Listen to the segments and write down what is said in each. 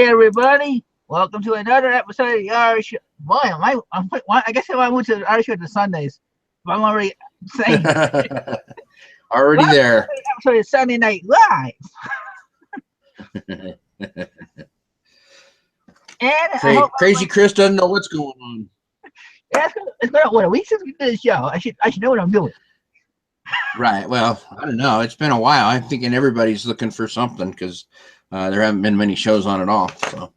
Hey everybody, welcome to another episode of the Irish. Boy, I guess I moved to the Irish with the Sundays. But I'm already saying Already welcome there. to the episode of Sunday Night Live. And I hope Crazy Chris doesn't know what's going on. yeah, it's been what, a week since we did the show. I should know what I'm doing. Right. Well, I don't know. It's been a while. I'm thinking everybody's looking for something because there haven't been many shows on at all. So.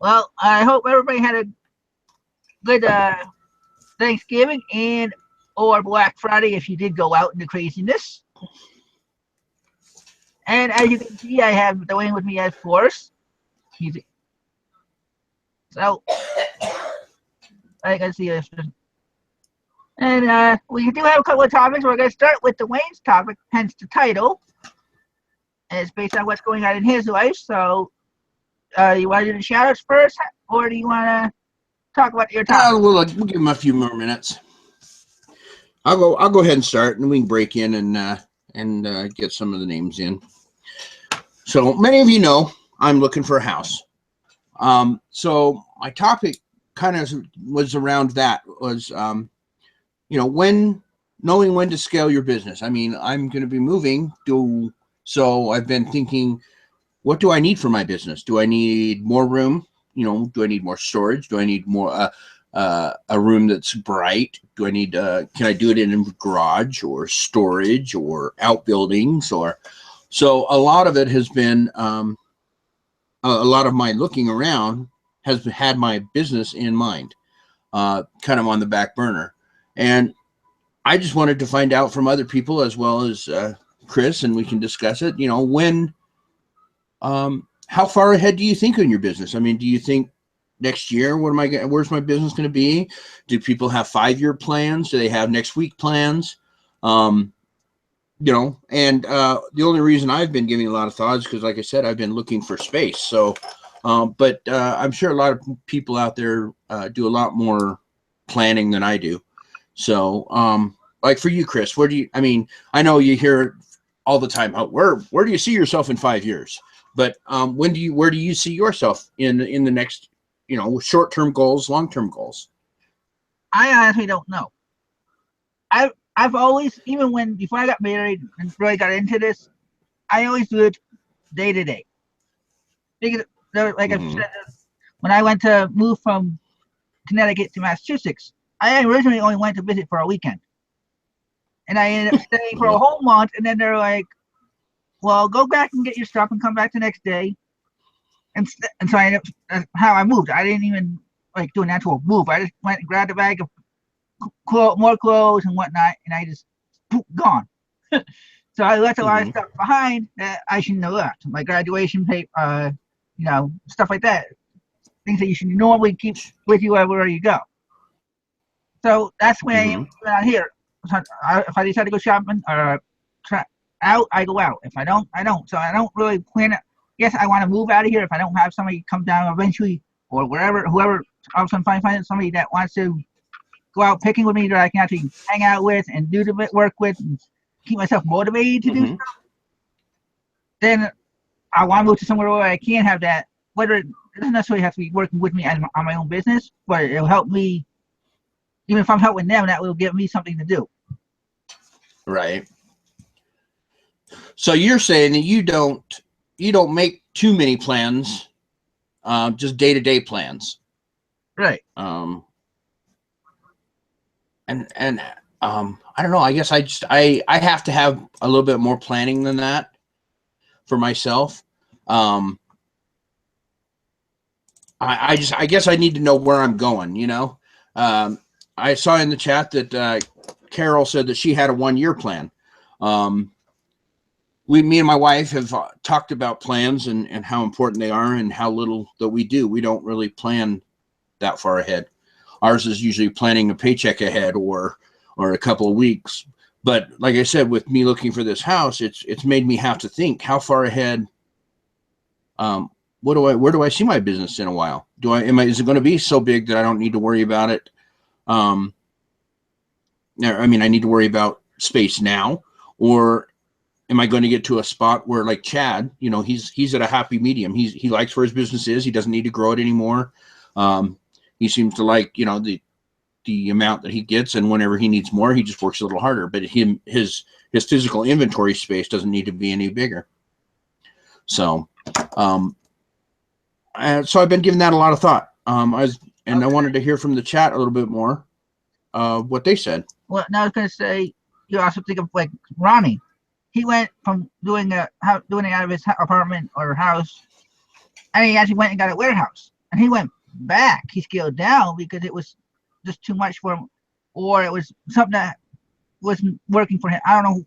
Well, I hope everybody had a good Thanksgiving and or Black Friday if you did go out into craziness. And as you can see, I have Dwayne with me as course. So I can see this. And we do have a couple of topics. We're going to start with Dwayne's topic, hence the title. And it's based on what's going on in his life. So you want to do the shout outs first, or do you want to talk about your topic? We'll give him a few more minutes. I'll go ahead and start, and we can break in and get some of the names in. So many of you know I'm looking for a house. So my topic kind of was around that was, knowing when to scale your business. I mean, I'm going to be moving, so I've been thinking, what do I need for my business? Do I need more room? Do I need more storage? Do I need more a room that's bright? Do I need can I do it in a garage or storage or outbuildings? So a lot of it has been a lot of my looking around has had my business in mind, kind of on the back burner. And I just wanted to find out from other people as well as Chris, and we can discuss it, how far ahead do you think in your business? I mean, do you think next year, where's my business going to be? Do people have 5-year plans? Do they have next week plans? And the only reason I've been giving a lot of thought is because, like I said, I've been looking for space. So, but I'm sure a lot of people out there do a lot more planning than I do. So, like for you, Chris, I know you hear all the time, where do you see yourself in 5 years? But where do you see yourself in the next, short-term goals, long-term goals? I honestly don't know. I've always, even before I got married and really got into this, I always do it day to day. Because, like I've said, when I went to move from Connecticut to Massachusetts, I originally only went to visit for a weekend. And I ended up staying for a whole month, and then they're like, well, go back and get your stuff and come back the next day. And so I ended up, that's how I moved. I didn't even do an actual move. I just went and grabbed a bag of more clothes and whatnot, and I just gone. So I left a lot of stuff behind that I shouldn't have left. My graduation paper, stuff like that. Things that you should normally keep with you everywhere you go. So that's where I am around here. So if I decide to go shopping or out, I go out. If I don't, I don't. So I don't really plan it. Yes, I want to move out of here if I don't have somebody come down eventually or whoever all of a sudden find somebody that wants to go out picking with me that I can actually hang out with and do the work with and keep myself motivated to do stuff. Then I want to move to somewhere where I can have that, whether it doesn't necessarily have to be working with me on my own business, but it'll help me. Even if I'm helping them, that will give me something to do. Right. So you're saying that you don't make too many plans, just day-to-day plans. Right. And I don't know. I guess I have to have a little bit more planning than that for myself. I guess I need to know where I'm going. I saw in the chat that Carol said that she had a 1-year plan. Me and my wife have talked about plans and how important they are and how little that we do. We don't really plan that far ahead. Ours is usually planning a paycheck ahead or a couple of weeks. But like I said, with me looking for this house, it's made me have to think how far ahead. Where do I see my business in a while? Is it going to be so big that I don't need to worry about it? I need to worry about space now, or am I going to get to a spot where, like Chad, you know, he's at a happy medium. He likes where his business is. He doesn't need to grow it anymore. He seems to like, you know, the amount that he gets, and whenever he needs more, he just works a little harder. But his physical inventory space doesn't need to be any bigger. So, so I've been giving that a lot of thought. I wanted to hear from the chat a little bit more, what they said. Well, now I was going to say, you also think of like Ronnie. He went from doing it out of his apartment or house, and he actually went and got a warehouse. And he went back. He scaled down because it was just too much for him, or it was something that wasn't working for him. I don't know.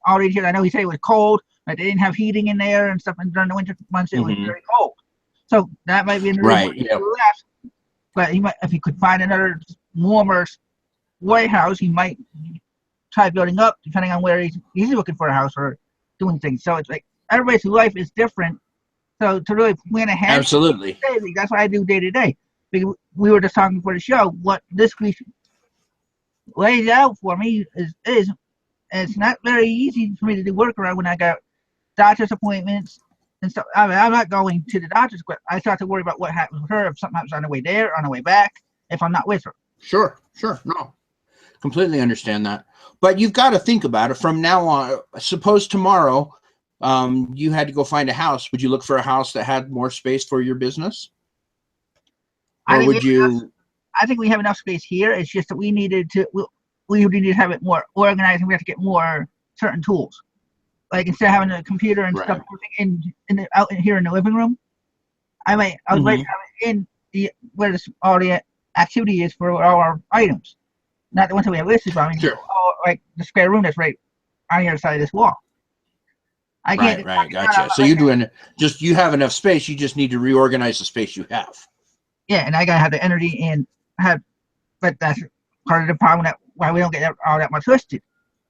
Already here, I know he said it was cold. Like they didn't have heating in there and stuff. And during the winter months, it was very cold. So that might be another reason he left. But he might, if he could find another warmer warehouse, he might try building up, depending on where he's looking for a house or doing things. So it's like everybody's life is different. So to really plan ahead, absolutely, that's what I do day to day. We were just talking before the show. What this week lays out for me is it's not very easy for me to do work around when I got doctor's appointments and stuff. I mean, I'm not going to the doctor's, but I start to worry about what happens with her if something happens on the way there, on the way back, if I'm not with her. Sure. No, completely understand that. But you've got to think about it from now on. Suppose tomorrow you had to go find a house. Would you look for a house that had more space for your business? Or would you? I think we have enough space here. It's just that we needed to have it more organized, and we have to get more certain tools. Like instead of having a computer and stuff out here in the living room, I might have it in where all the activity is for all our items. Not the ones that we have listed, but I mean, like the spare room that's right on the other side of this wall. Right, gotcha. So you have enough space. You just need to reorganize the space you have. Yeah, and I gotta have the energy and but that's part of the problem why we don't get all that much listed.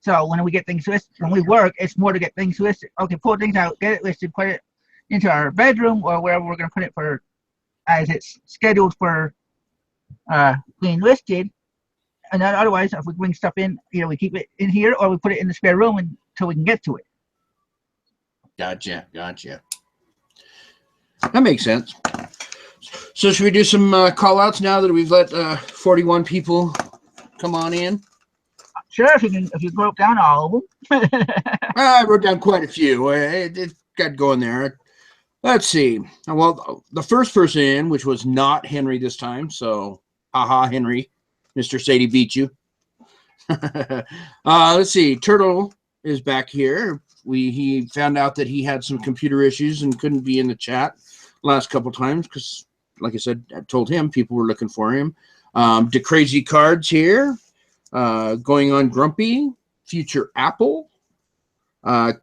So when we get things listed, when we work, it's more to get things listed. Okay, pull things out, get it listed, put it into our bedroom or wherever we're gonna put it for as it's scheduled for being listed. And then otherwise, if we bring stuff in, we keep it in here or we put it in the spare room until we can get to it. Gotcha. That makes sense. So should we do some call outs now that we've let 41 people come on in? Sure, if you broke down all of them. I wrote down quite a few. It got going there. Let's see. Well, the first person in, which was not Henry this time, so haha, Henry. Mr. Sadie beat you. Let's see. Turtle is back here. He found out that he had some computer issues and couldn't be in the chat last couple times because, like I said, I told him people were looking for him. The Crazy Cards here. Going on Grumpy. Future Apple.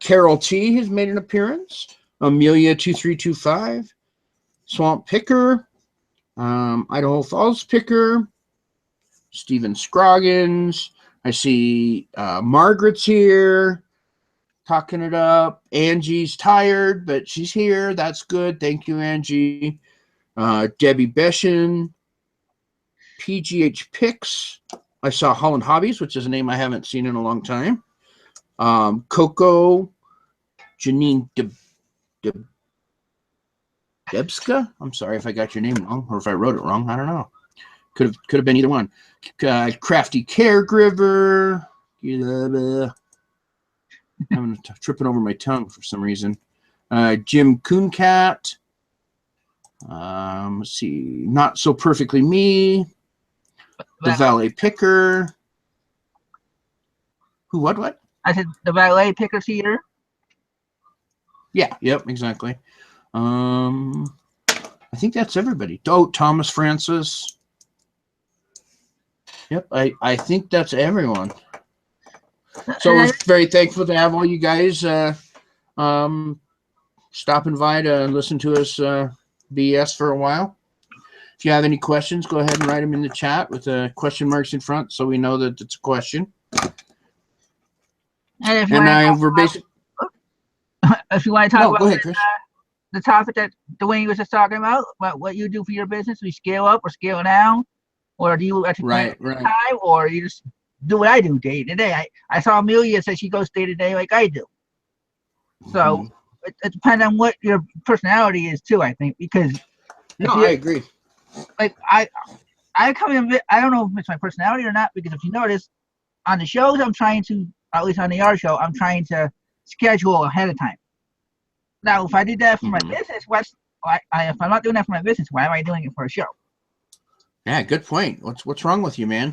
Carol T has made an appearance. Amelia 2325. Swamp Picker. Idaho Falls Picker. Steven Scroggins. I see Margaret's here talking it up. Angie's tired, but she's here. That's good. Thank you, Angie. Debbie Beshin. PGH Picks. I saw Holland Hobbies, which is a name I haven't seen in a long time. Coco. Janine Debska. I'm sorry if I got your name wrong or if I wrote it wrong. I don't know. Could have been either one. Crafty Caregiver. I'm tripping over my tongue for some reason. Jim Cooncat. Let's see. Not So Perfectly Me. The Valet Picker. Who? What? I said the Valet Picker's here. Yeah. Yep. Exactly. I think that's everybody. Oh, Thomas Francis. Yep, I think that's everyone. So we're very thankful to have all you guys stopping by to listen to us BS for a while. If you have any questions, go ahead and write them in the chat with question marks in front so we know that it's a question. And if you want to talk about the topic that Dwayne was just talking about what you do for your business, we scale up or scale down. Or do you actually plan time, or you just do what I do day to day? I saw Amelia said she goes day to day like I do. So it depends on what your personality is too, I think, because No, I agree. like I come in a bit, I don't know if it's my personality or not, because if you notice on the shows I'm trying to, at least on the art show, I'm trying to schedule ahead of time. Now if I did that for my business, if I'm not doing that for my business, why am I doing it for a show? Yeah, good point. What's wrong with you, man?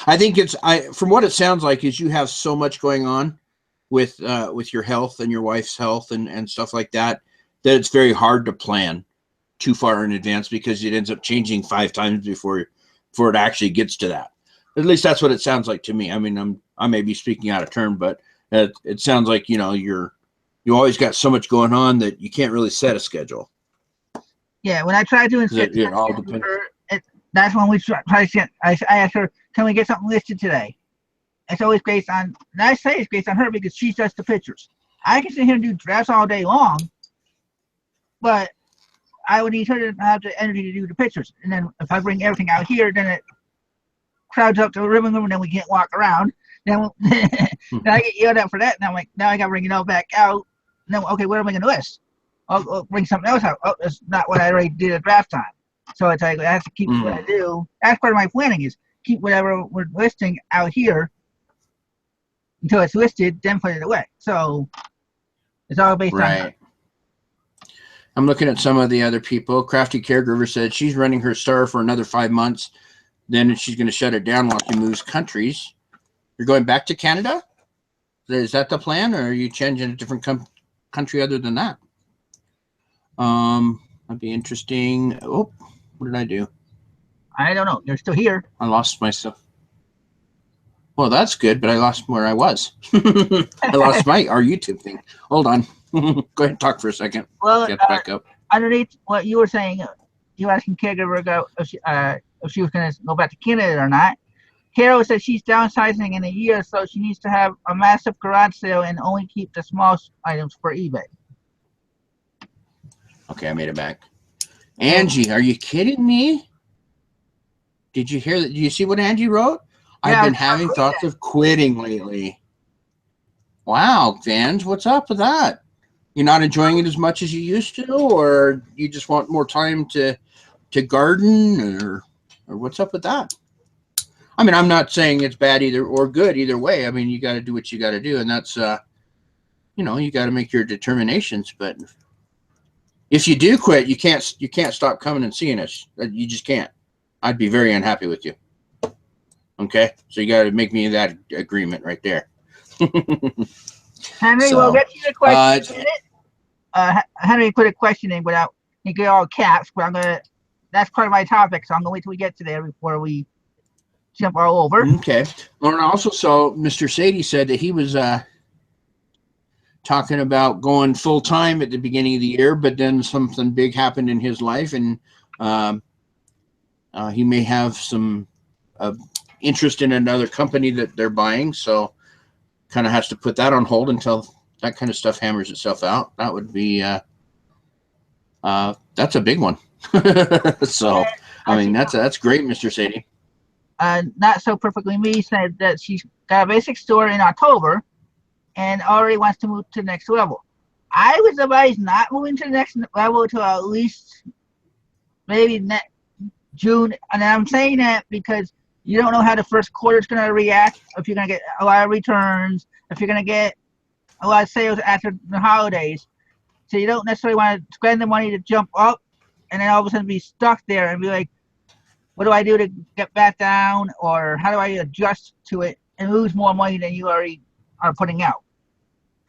I think from what it sounds like is you have so much going on with your health and your wife's health and stuff like that it's very hard to plan too far in advance, because it ends up changing 5 times before it actually gets to that. At least that's what it sounds like to me. I mean, I may be speaking out of turn, but it sounds like, you always got so much going on that you can't really set a schedule. Yeah, when I try doing it all depends. That's when we try to get. I asked her, "Can we get something listed today?" It's always based on. And I say it's based on her because she does the pictures. I can sit here and do drafts all day long, but I would need her to have the energy to do the pictures. And then if I bring everything out here, then it crowds up to the living room, and then we can't walk around. Then I get yelled at for that. And I'm like, now I got to bring it all back out. And then, okay, what am I going to list? I'll bring something else out. Oh, that's not what I already did at draft time. So it's like I have to keep what I do. That's part of my planning, is keep whatever we're listing out here until it's listed, then put it away. So it's all based on that. I'm looking at some of the other people. Crafty Caregiver said she's running her store for another 5 months. Then she's going to shut it down while she moves countries. You're going back to Canada? Is that the plan, or are you changing a different country other than that? That'd be interesting. Oh, what did I do? I don't know. You're still here. I lost myself. Well, that's good, but I lost where I was. I lost our YouTube thing. Hold on. Go ahead and talk for a second. Well, get back up. Underneath what you were saying, you were asking Caregiver if she was going to go back to Canada or not. Carol said she's downsizing in a year, so she needs to have a massive garage sale and only keep the small items for eBay. Okay, I made it back. Angie, are you kidding me? Did you hear that? Did you see what Angie wrote? Yeah, I've been having thoughts of quitting lately. Wow, Vans, what's up with that? You're not enjoying it as much as you used to, or you just want more time to garden, or what's up with that? I mean, I'm not saying it's bad either or good either way. I mean, you got to do what you got to do, and that's you got to make your determinations. But if you do quit, you can't stop coming and seeing us. You just can't. I'd be very unhappy with you. Okay, so you got to make me that agreement right there. Henry, we'll get you the question. Henry put a question in without you get all caps, but that's part of my topic, so I'm gonna wait till we get to there before we jump all over. Okay. Well, and also, so Mr. Sadie said that he was talking about going full time at the beginning of the year, but then something big happened in his life, and he may have some interest in another company that they're buying, so kind of has to put that on hold until that kind of stuff hammers itself out. That would be that's a big one. So I mean, that's great, Mr. Sadie. Not So Perfectly Me said that she's got a basic store in October and already wants to move to the next level. I would advise not moving to the next level until at least maybe June. And I'm saying that because you don't know how the first quarter is going to react, if you're going to get a lot of returns, if you're going to get a lot of sales after the holidays. So you don't necessarily want to spend the money to jump up and then all of a sudden be stuck there and be like, what do I do to get back down, or how do I adjust to it and lose more money than you already are putting out?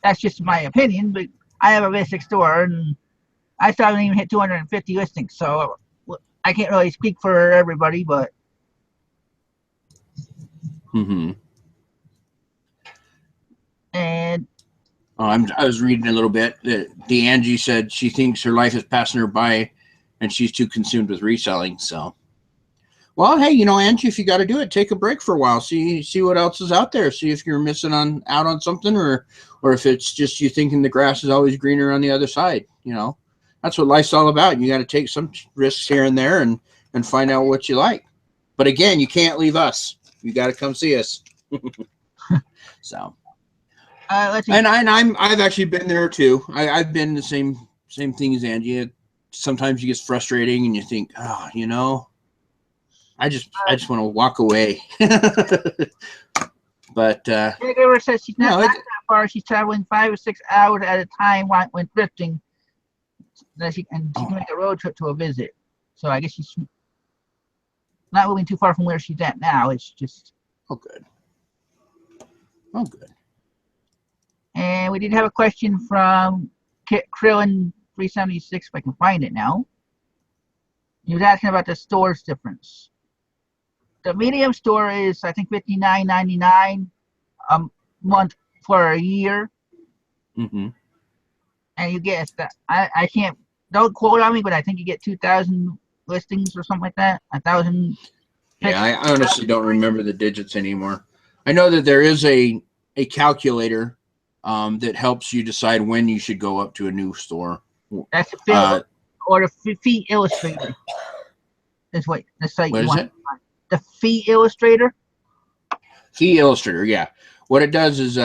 That's just my opinion, but I have a basic store and I still haven't even hit 250 listings, so I can't really speak for everybody, but and I was reading a little bit that the Angie said she thinks her life is passing her by and she's too consumed with reselling. So, well, hey, Angie, if you got to do it, take a break for a while. See what else is out there. See if you're missing out on something, or if it's just you thinking the grass is always greener on the other side. That's what life's all about. You got to take some risks here and there and find out what you like. But again, you can't leave us. You got to come see us. So, Let's see. And I've actually been there too. I've been the same thing as Angie. Sometimes it gets frustrating, and you think, oh, I just want to walk away. But Caregiver says she's not no, that far. She's traveling 5 or 6 hours at a time when thrifting. That she can make a road trip to a visit. So I guess she's not moving too far from where she's at now. It's just good. Oh, good. And we did have a question from Krillin 376, if I can find it now. He was asking about the store's difference. The medium store is, I think, $59.99 a month for a year. Mm-hmm. And you get that. I can't, don't quote on me, but I think you get 2,000 listings or something like that. 1,000. Yeah, I honestly don't remember the digits anymore. I know that there is a calculator that helps you decide when you should go up to a new store. That's the or the fee illustrator. Is what the site what you is want. it? The fee illustrator. Fee illustrator, yeah. What it does is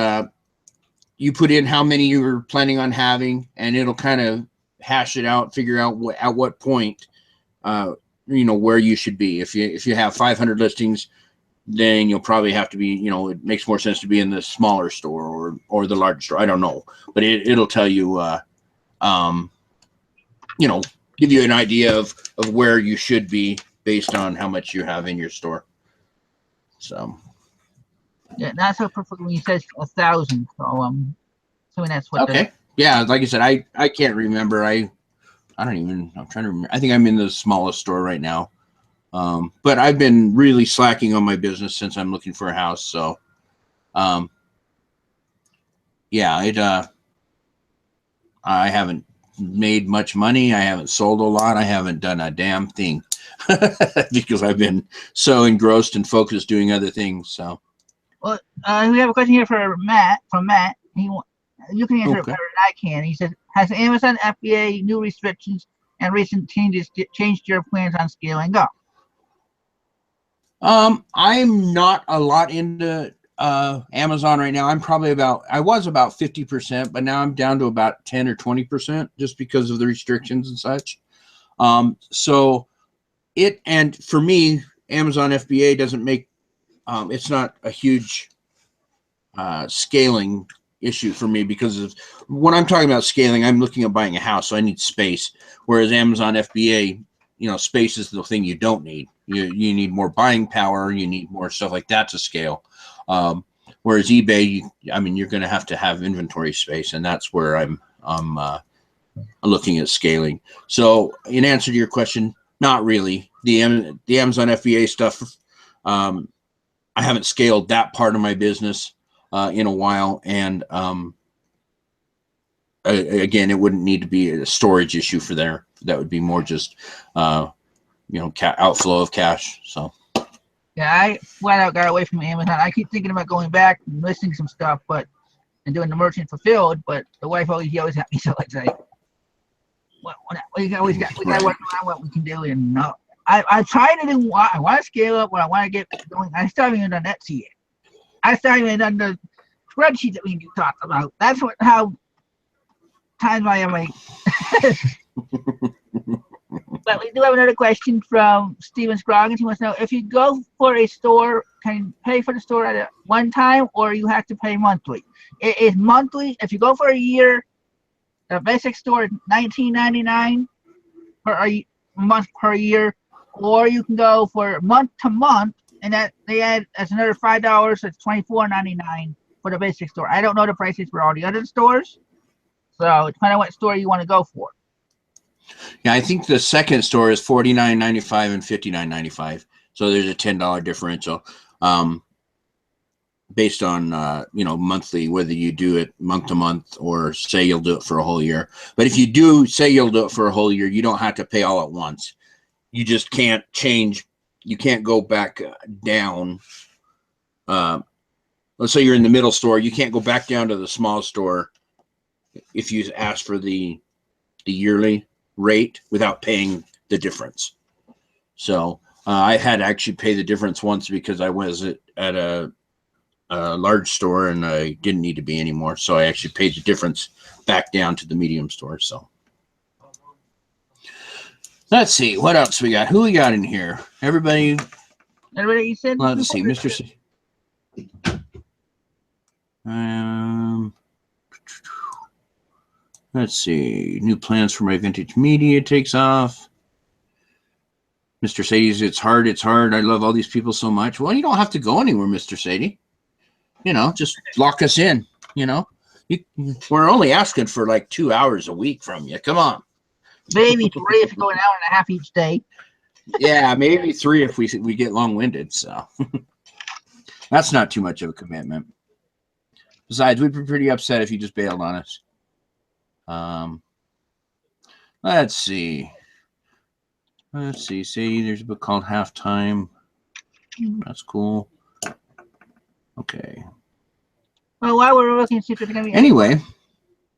you put in how many you're planning on having, and it'll kind of hash it out, figure out at what point where you should be. If you have 500 listings, then you'll probably have to be, it makes more sense to be in the smaller store or the large store. I don't know, but it'll tell you, give you an idea of where you should be based on how much you have in your store. So. Yeah, that's how perfect when he says 1,000. So that's what. Okay. Yeah, like I said, I can't remember. I'm trying to remember. I think I'm in the smallest store right now. But I've been really slacking on my business since I'm looking for a house. So, yeah, I haven't made much money. I haven't sold a lot. I haven't done a damn thing because I've been so engrossed and focused doing other things. So, well, we have a question here from Matt. You can answer it better than I can. He says, has Amazon FBA new restrictions and recent changes changed your plans on scaling up? I'm not a lot into Amazon right now. I was about 50%, but now I'm down to about 10 or 20% just because of the restrictions and such. And for me, Amazon FBA doesn't make, it's not a huge scaling issue for me, because of when I'm talking about scaling, I'm looking at buying a house, so I need space. Whereas Amazon FBA, space is the thing you don't need. You need more buying power. You need more stuff like that to scale. Whereas eBay, you're going to have inventory space, and that's where I'm looking at scaling. So, in answer to your question, not really. The Amazon FBA stuff, I haven't scaled that part of my business in a while, and again, it wouldn't need to be a storage issue for there. That would be more just outflow of cash. So yeah, I flat out got away from Amazon. I keep thinking about going back and listing some stuff, and doing the merchant fulfilled, but the wife always had me, so it's like, we always got to work around what we can do. And I try to do. I want to scale up. What I want to get going. I still haven't even done Etsy yet. I still haven't done the spreadsheet that we talked about. That's how times I am like. But we do have another question from Steven Scroggins. He wants to know, if you go for a store, can you pay for the store at one time, or you have to pay monthly? It is monthly. If you go for a year, the basic store is $19.99 per a month per year, or you can go for month to month, and that they add as another $5. So it's $24.99 for the basic store. I don't know the prices for all the other stores, so it's kind of what store you want to go for. Yeah, I think the second store is $49.95 and $59.95. So there's a $10 differential, based on monthly, whether you do it month to month or say you'll do it for a whole year. But if you do say you'll do it for a whole year, you don't have to pay all at once. You just can't change. You can't go back down. Let's say you're in the middle store. You can't go back down to the small store if you ask for the yearly rate without paying the difference. So I had to actually pay the difference once because I was at a a large store, and I didn't need to be anymore. So I actually paid the difference back down to the medium store. So let's see what else we got. Who we got in here? Everybody. Everybody you said. Let's see, Mr. C. Let's see. New plans for my vintage media takes off. Mr. Sadie's, it's hard. It's hard. I love all these people so much. Well, you don't have to go anywhere, Mr. Sadie. You know, just lock us in. You know, we're only asking for like 2 hours a week from you. Come on. Maybe 3 if you go an hour and a half each day. Yeah, maybe 3 if we get long-winded. So that's not too much of a commitment. Besides, we'd be pretty upset if you just bailed on us. Let's see. Say there's a book called Halftime. That's cool. Okay. Well, while we're looking, see if there's gonna be. Anyway.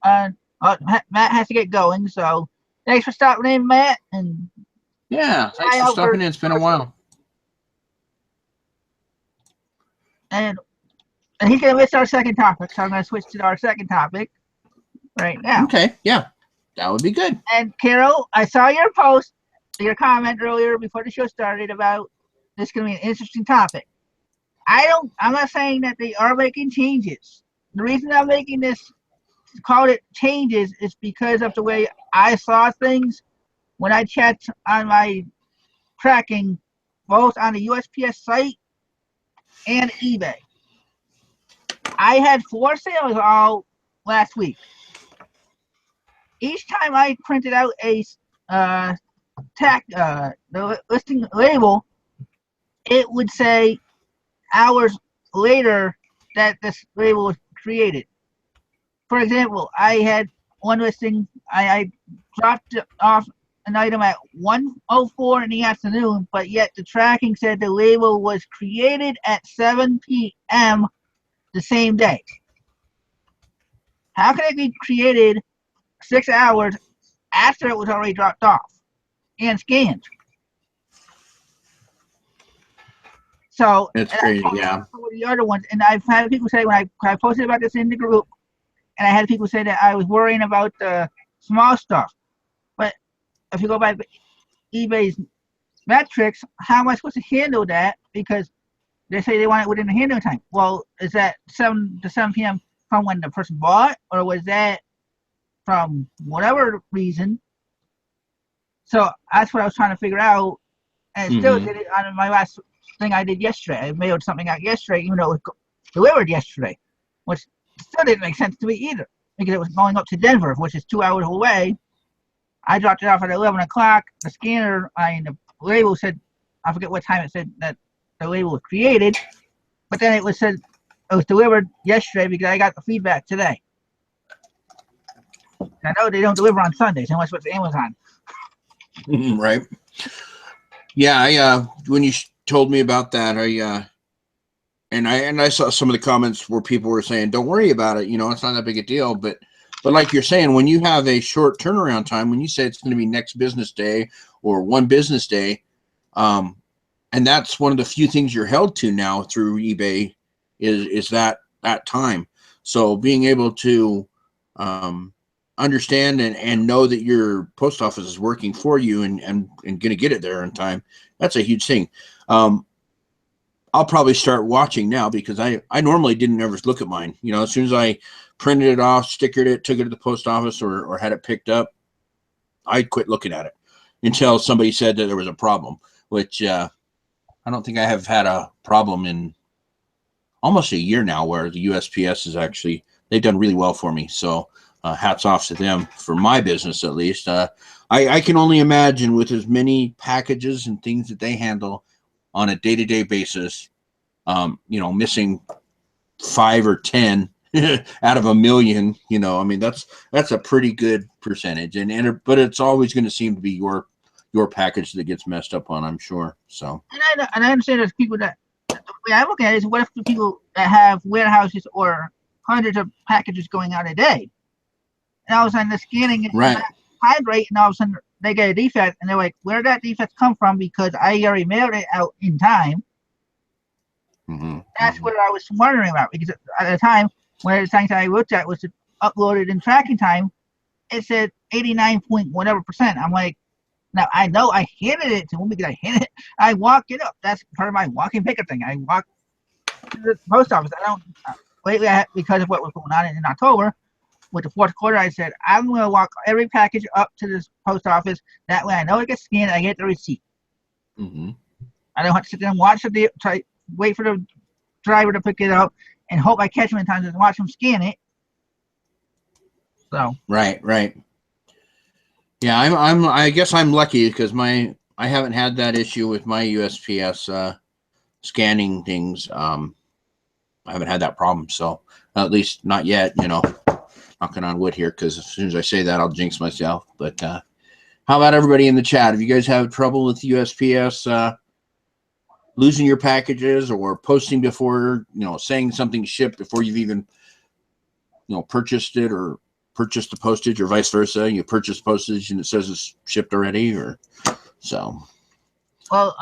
Matt has to get going, so thanks for stopping in, Matt. And yeah, thanks for stopping in. It's been a while. And he's gonna miss our second topic, so I'm gonna switch to our second topic right now. Okay, yeah, that would be good. And Carol, I saw your post, your comment earlier before the show started about this is gonna be an interesting topic. I'm not saying that they are making changes. The reason I'm making this, called it changes, is because of the way I saw things when I checked on my tracking, both on the USPS site and eBay. I had 4 sales all last week. Each time I printed out a the listing label, it would say hours later that this label was created. For example, I had one listing, I dropped off an item at 1:04 in the afternoon, but yet the tracking said the label was created at 7 p.m. the same day. How can it be created 6 hours after it was already dropped off and scanned? So it's crazy, yeah. The other ones, and I've had people say when I posted about this in the group, and I had people say that I was worrying about the small stuff. But if you go by eBay's metrics, how am I supposed to handle that? Because they say they want it within the handling time. Well, is that 7 to 7 p.m. from when the person bought, or was that from whatever reason? So that's what I was trying to figure out, and still did it on my last thing I did yesterday. I mailed something out yesterday, even though it was delivered yesterday, which still didn't make sense to me either, because it was going up to Denver, which is 2 hours away. I dropped it off at 11 o'clock. The scanner, the label said, I forget what time it said that the label was created, but then it said it was delivered yesterday because I got the feedback today. I know they don't deliver on Sundays unless it's Amazon. Right. Yeah, when you told me about that, I saw some of the comments where people were saying, "Don't worry about it. You know, it's not that big a deal." But like you're saying, when you have a short turnaround time, when you say it's going to be next business day or one business day, and that's one of the few things you're held to now through eBay is that time. So being able to understand and know that your post office is working for you and going to get it there in time, that's a huge thing. I'll probably start watching now, because I normally didn't ever look at mine. You know, as soon as I printed it off, stickered it, took it to the post office or had it picked up, I quit looking at it until somebody said that there was a problem, which I don't think I have had a problem in almost a year now, where the USPS is actually, they've done really well for me. So hats off to them for my business, at least. I can only imagine, with as many packages and things that they handle on a day-to-day basis, missing 5 or 10 out of a million, I mean, that's a pretty good percentage. But it's always going to seem to be your package that gets messed up on, I'm sure. So. And I understand there's people that, the way I look at it is, what if the people that have warehouses or hundreds of packages going out a day, and all of a sudden they're scanning it, right, high rate, and all of a sudden they get a defect, and they're like, where did that defect come from? Because I already mailed it out in time. That's what I was wondering about, because at the time, one of the things I looked at was to upload it in tracking time. It said 89 point whatever percent. I'm like, now I know I handed it to him because I handed it. I walk it up. That's part of my walking picker thing. I walk to the post office. I don't lately. Because of what was going on in October with the fourth quarter, I said I'm going to walk every package up to this post office. That way, I know it gets scanned. I get the receipt. I don't have to sit there and watch wait for the driver to pick it up and hope I catch him in time to watch him scan it. So right. Yeah, I guess I'm lucky because I haven't had that issue with my USPS scanning things. I haven't had that problem, so at least not yet. Knocking on wood here, because as soon as I say that, I'll jinx myself. But how about everybody in the chat? If you guys have trouble with USPS losing your packages, or posting before, saying something shipped before you've even, purchased it, or purchased the postage, or vice versa, you purchase postage and it says it's shipped already, or so. Well,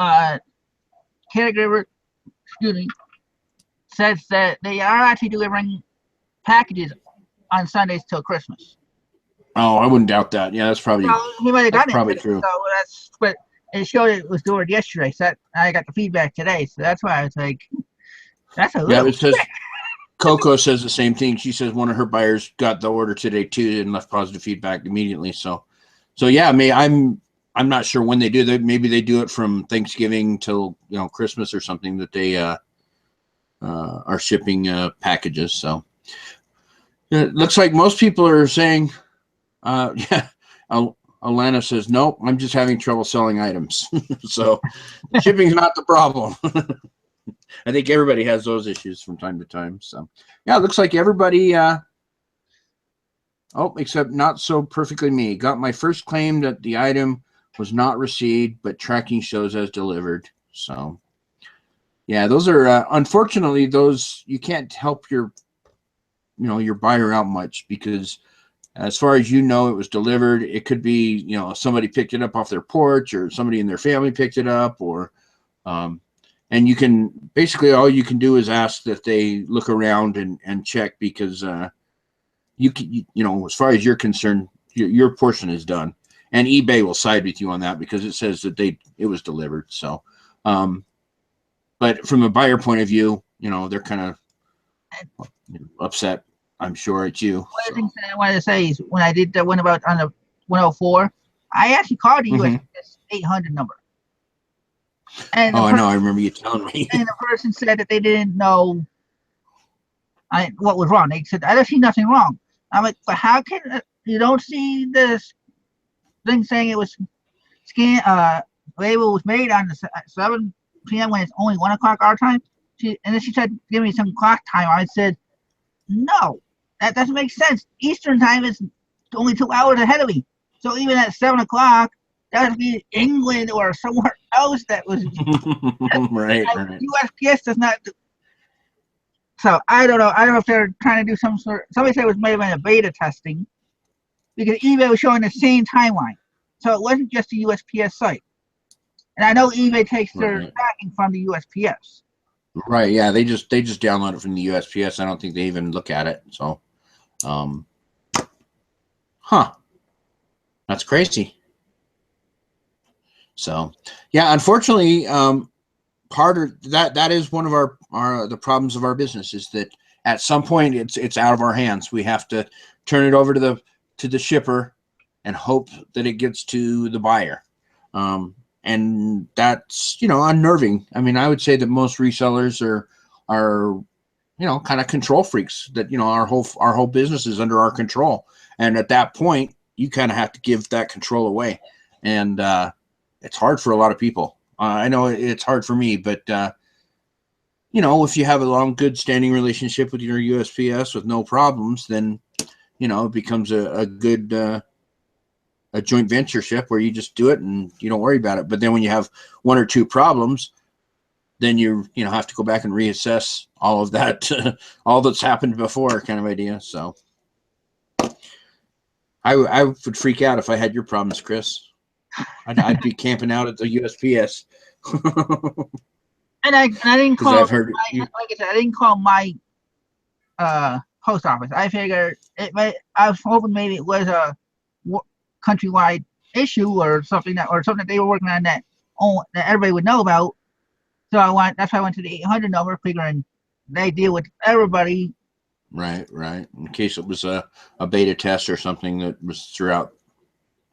caregiver, says that they are actually delivering packages on Sundays till Christmas. Oh, I wouldn't doubt that. Yeah, that's probably true. So that's what it showed. It was delivered yesterday. So I got the feedback today. So that's why I was like, that's a little. Yeah, it says Coco says the same thing. She says one of her buyers got the order today too and left positive feedback immediately. So yeah, I'm not sure when they do that. Maybe they do it from Thanksgiving till Christmas or something, that they are shipping packages. So it looks like most people are saying, yeah. Alana says, nope, I'm just having trouble selling items. So shipping's not the problem. I think everybody has those issues from time to time. So yeah, it looks like everybody, except not so perfectly me, got my first claim that the item was not received, but tracking shows as delivered. So yeah, those are, unfortunately, those, you can't help your buyer out much, because as far as it was delivered. It could be, somebody picked it up off their porch, or somebody in their family picked it up, or, and you can basically, all you can do is ask that they look around and check, because you can, as far as you're concerned, your portion is done, and eBay will side with you on that because it says that it was delivered. So, but from a buyer point of view, they're kind of upset, I'm sure, at you. One of the things that I wanted to say is, when I did the one about on the 104, I actually called the USPS 800 number. And I know. I remember you telling me. And the person said that they didn't know what was wrong. They said, I don't see nothing wrong. I'm like, but how can you don't see this thing saying it was label was made on the 7 p.m. when it's only 1 o'clock our time? And then she said, give me some clock time. I said, no, that doesn't make sense. Eastern time is only 2 hours ahead of me. So even at 7 o'clock, that would be England or somewhere else that was right. USPS does not do. So I don't know. I don't know if they're trying to do some sort. Somebody said it was maybe a beta testing, because eBay was showing the same timeline, so it wasn't just the USPS site. And I know eBay takes their tracking from the USPS. Right. Yeah. They just download it from the USPS. I don't think they even look at it. So, that's crazy. So, yeah, unfortunately, part of that is one of the problems of our business, is that at some point it's out of our hands. We have to turn it over to the shipper and hope that it gets to the buyer. And that's, unnerving. I mean, I would say that most resellers are kind of control freaks, that, our whole business is under our control. And at that point, you kind of have to give that control away. And, it's hard for a lot of people. I know it's hard for me, but, if you have a long, good standing relationship with your USPS with no problems, then, it becomes a good, a joint ventureship where you just do it and you don't worry about it. But then when you have 1 or 2 problems, then you have to go back and reassess all of that, all that's happened before, kind of idea. So I would freak out if I had your problems, Chris. I'd be camping out at the USPS. And I didn't Because call I've heard my, like I said, I didn't call my post office. I figured I was hoping maybe it was a countrywide issue or something that they were working on that everybody would know about. So that's why I went to the 800 number, figuring they deal with everybody. right, in case it was a beta test or something that was throughout.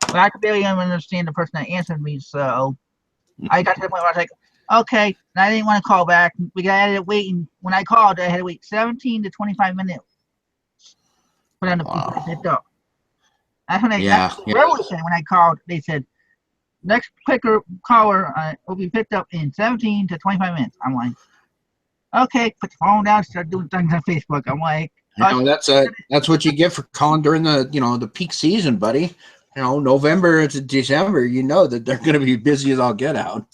But I could barely even understand the person that answered me. So I got to the point where I was like, okay. And I didn't want to call back because I had to wait. And when I called, I had to wait 17 to 25 minutes for them to be Wow. picked up. That's when Yeah, Revelers said when I called, they said next quicker caller will be picked up in 17 to 25 minutes. I'm like, okay, put the phone down, start doing things on Facebook. I'm like, that's what you get for calling during the the peak season, buddy. November to December, that they're going to be busy as all get out.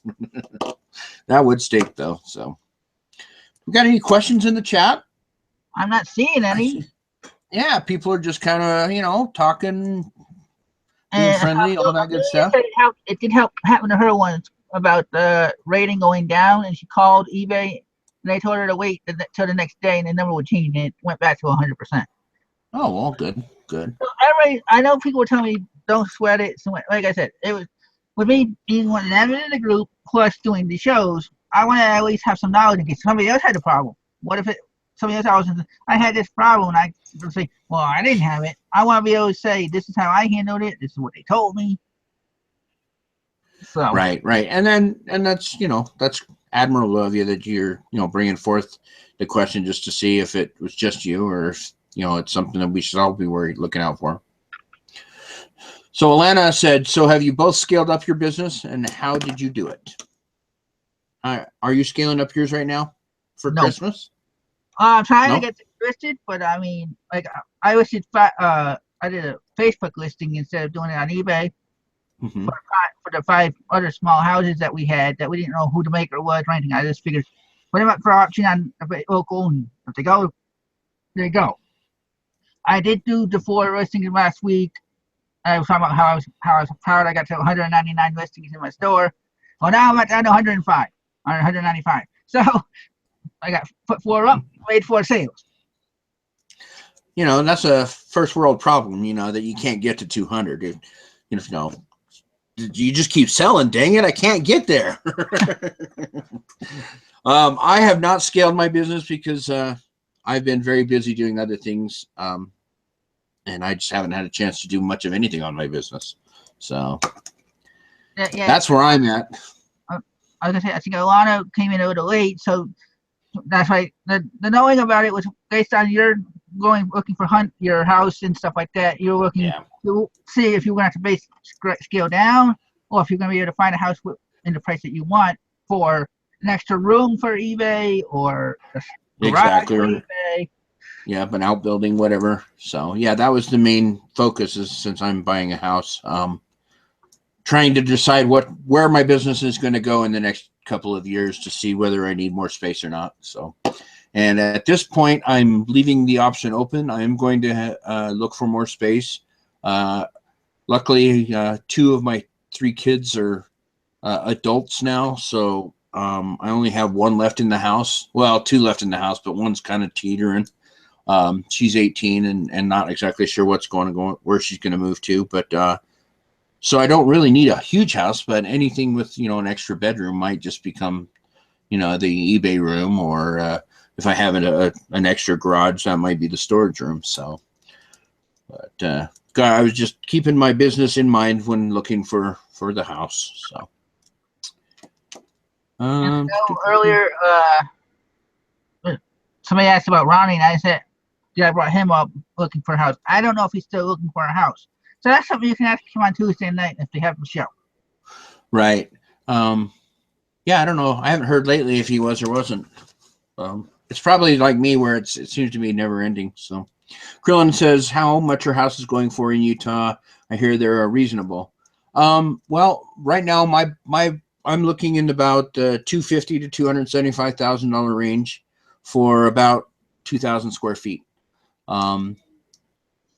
That would stink, though. So, we got any questions in the chat? I'm not seeing any. Yeah, people are just kind of talking, being And friendly, all that good stuff. It did help happen to her once about the rating going down, and she called eBay, and they told her to wait till the next day, and the number would change, and it went back to 100%. Oh, well, good. So I know people were telling me don't sweat it. So like I said, it was with me being one of them in the group plus doing the shows. I want to at least have some knowledge in case somebody else had a problem. What if somebody else I had this problem, and I would say, well, I didn't have it. I want to be able to say this is how I handled it. This is what they told me. So right, and that's that's admirable of you that you're bringing forth the question just to see if it was just you or if it's something that we should all be looking out for. So Alana said, so have you both scaled up your business, and how did you do it? Are you scaling up yours right now for Christmas? I'm trying to get it listed, but I mean, like I listed I did a Facebook listing instead of doing it on eBay. Mm-hmm. For the 5 other small houses that we had that we didn't know who the maker was or anything. I just figured put them up for auction on local, and if they go, they go. I did do the 4 listings last week. I was talking about how I was proud I got to 199 listings in my store. Well, now I'm at 105, 195. So I got put 4 up, made 4 sales. That's a first world problem. That you can't get to 200. You just keep selling. Dang it, I can't get there. I have not scaled my business because I've been very busy doing other things. And I just haven't had a chance to do much of anything on my business. So that's where I'm at. I was gonna say, I think Alana came in a little late, so that's why the knowing about it was based on your looking for your house and stuff like that. You're looking to see if you're gonna have to scale down, or if you're gonna be able to find a house in the price that you want for an extra room for eBay or a garage for eBay. Yeah, an outbuilding, whatever. So yeah, that was the main focus. Is since I'm buying a house, trying to decide where my business is going to go in the next couple of years to see whether I need more space or not. So, and at this point, I'm leaving the option open. I am going to look for more space. Luckily, 2 of my 3 kids are adults now, so I only have 1 left in the house. Well, 2 left in the house, but one's kind of teetering. She's 18 and not exactly sure where she's going to move to, but so I don't really need a huge house, but anything with an extra bedroom might just become the eBay room, or if I have an extra garage, that might be the storage room. So, but I was just keeping my business in mind when looking for the house. So earlier, somebody asked about Ronnie, and I said, I brought him up looking for a house. I don't know if he's still looking for a house. So that's something you can ask him on Tuesday night if they have the show. Right. Yeah, I don't know. I haven't heard lately if he was or wasn't. It's probably like me where it seems to be never ending. So Krillin says, how much your house is going for in Utah? I hear they're reasonable. Well, right now I'm looking in about $250,000 to $275,000 range for about 2,000 square feet.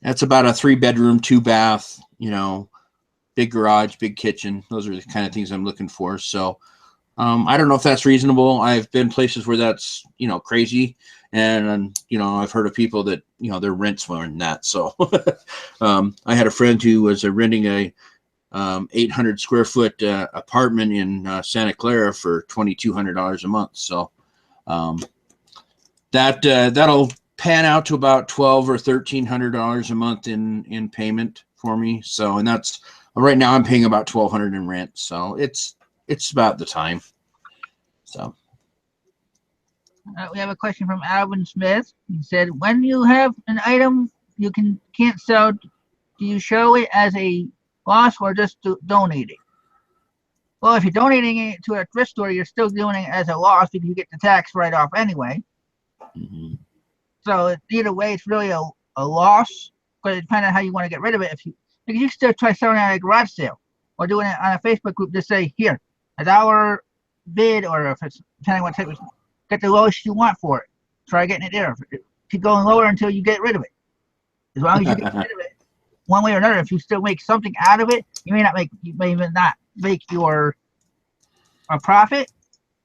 That's about a 3-bedroom, 2-bath, big garage, big kitchen. Those are the kind of things I'm looking for. So I don't know if that's reasonable. I've been places where that's, crazy. And, I've heard of people that, their rent's more than that. So I had a friend who was renting a 800 square foot apartment in Santa Clara for $2,200 a month. So that'll pan out to about $1,200 or $1,300 a month in payment for me. So, and that's right now I'm paying about $1,200 in rent. So it's about the time. So we have a question from Alvin Smith. He said, when you have an item you can't sell, do you show it as a loss or just donate it? Well, if you're donating it to a thrift store, you're still doing it as a loss because you get the tax write-off anyway. Mm-hmm. So either way, it's really a loss, but it depends on how you want to get rid of it. Because you can still try selling it at a garage sale or doing it on a Facebook group. Just say, here, $1 bid, or if it's depending on what type of, get the lowest you want for it. Try getting it there. Keep going lower until you get rid of it. As long as you get rid of it, one way or another, if you still make something out of it, you may even not make your a profit,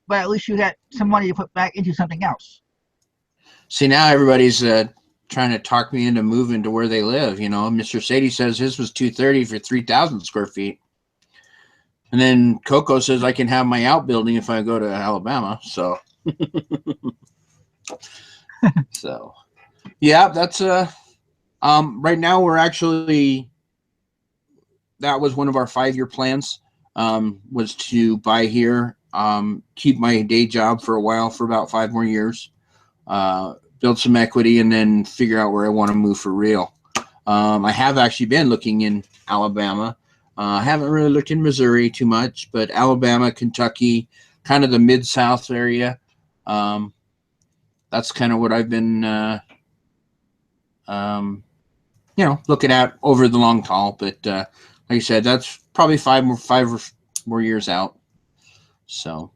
but at least you got some money to put back into something else. See, now everybody's trying to talk me into moving to where they live. Mr. Sadie says his was $230 for 3,000 square feet. And then Coco says I can have my outbuilding if I go to Alabama. So, so yeah, that's right now we're actually, that was one of our 5-year plans, was to buy here, keep my day job for a while, for about 5 more years, build some equity, and then figure out where I want to move for real. I have actually been looking in Alabama. I haven't really looked in Missouri too much, but Alabama, Kentucky, kind of the Mid-South area. That's kind of what I've been, looking at over the long haul. But like I said, that's probably 5 more years out. So,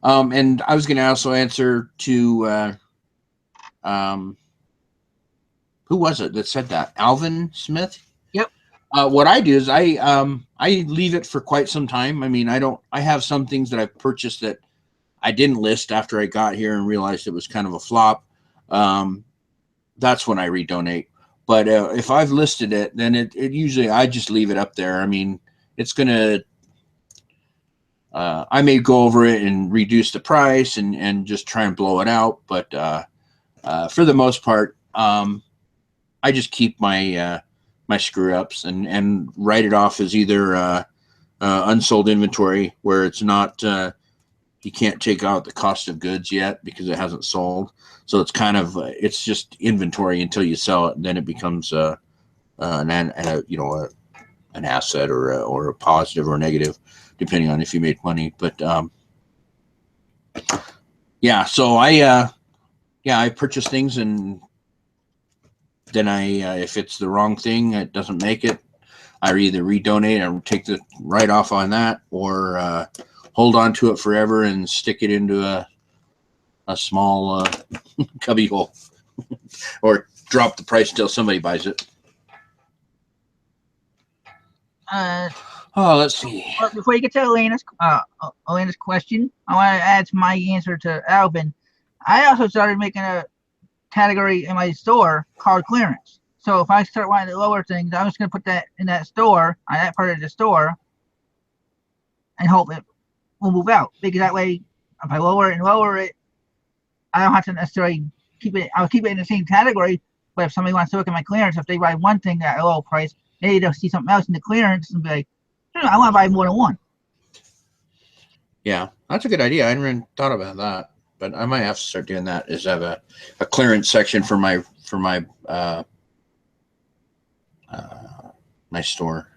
and I was going to also answer to, who was it that said that? Alvin Smith? Yep. What I do is I leave it for quite some time. I mean, I have some things that I've purchased that I didn't list after I got here and realized it was kind of a flop. That's when I redonate. But if I've listed it, then it usually, I just leave it up there. I mean, it's going to, I may go over it and reduce the price and just try and blow it out. But for the most part, I just keep my my screw ups and write it off as either unsold inventory, where it's not, you can't take out the cost of goods yet because it hasn't sold. So it's kind of, it's just inventory until you sell it, and then it becomes an asset or a positive or a negative, depending on if you made money. But yeah, so I purchase things, and then if it's the wrong thing, it doesn't make it, I either redonate and take the write off on that, or hold on to it forever and stick it into a small cubby hole, or drop the price till somebody buys it. Let's see. Before you get to Elena's question, I want to add my answer to Alvin. I also started making a category in my store called clearance. So if I start wanting to lower things, I'm just going to put that in that store, on that part of the store, and hope it will move out. Because that way, if I lower it, I don't have to necessarily keep it. I'll keep it in the same category. But if somebody wants to look at my clearance, if they buy one thing at a low price, maybe they'll see something else in the clearance and be like, I want to buy more than one. Yeah, that's a good idea. I hadn't even thought about that, but I might have to start doing that. Is have a clearance section for my my store.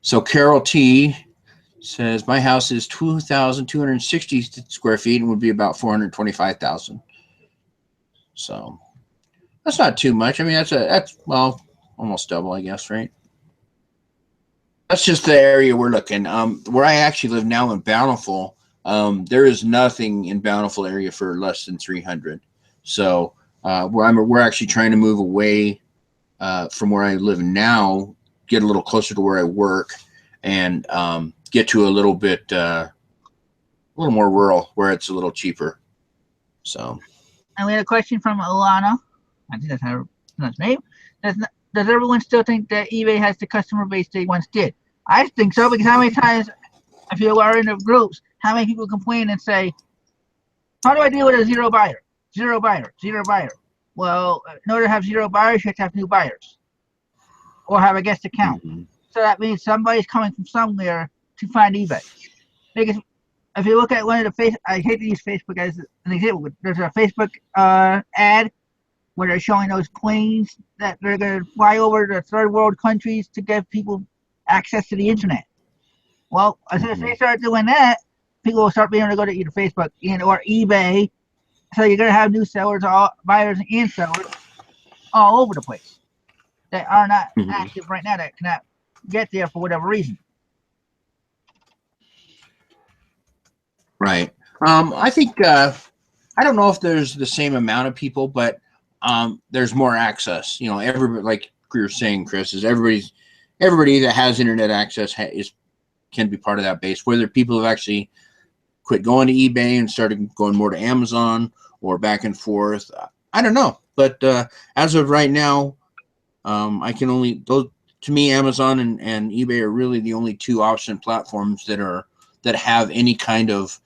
So Carol T says my house is 2,260 square feet and would be about 425,000. So that's not too much. I mean, that's well, almost double, I guess, right? That's just the area we're looking. Where I actually live now in Bountiful, there is nothing in Bountiful area for less than 300. So we're actually trying to move away from where I live now, get a little closer to where I work, and get to a little bit, a little more rural where it's a little cheaper. So. And we had a question from Alana. I think that's her name. Does everyone still think that eBay has the customer base they once did? I think so, because how many times, if you are in the groups, how many people complain and say, how do I deal with a zero buyer? Zero buyer, zero buyer. Well, in order to have zero buyers, you have to have new buyers or have a guest account. Mm-hmm. So that means somebody's coming from somewhere to find eBay. Because if you look at one of the I hate to use Facebook as an example, but there's a Facebook ad where they're showing those planes that they're going to fly over to third world countries to give people access to the internet. Well, as soon as they start doing that, people will start being able to go to either Facebook or eBay. So you're going to have new sellers, buyers and sellers all over the place that are not active right now, that cannot get there for whatever reason. Right. I think, I don't know if there's the same amount of people, but there's more access. You know, everybody, like you're saying, Chris, is everybody that has internet access can be part of that base. Whether people have actually quit going to eBay and started going more to Amazon or back and forth, I don't know. But as of right now, I can only to me, Amazon and eBay are really the only two auction platforms that have any kind of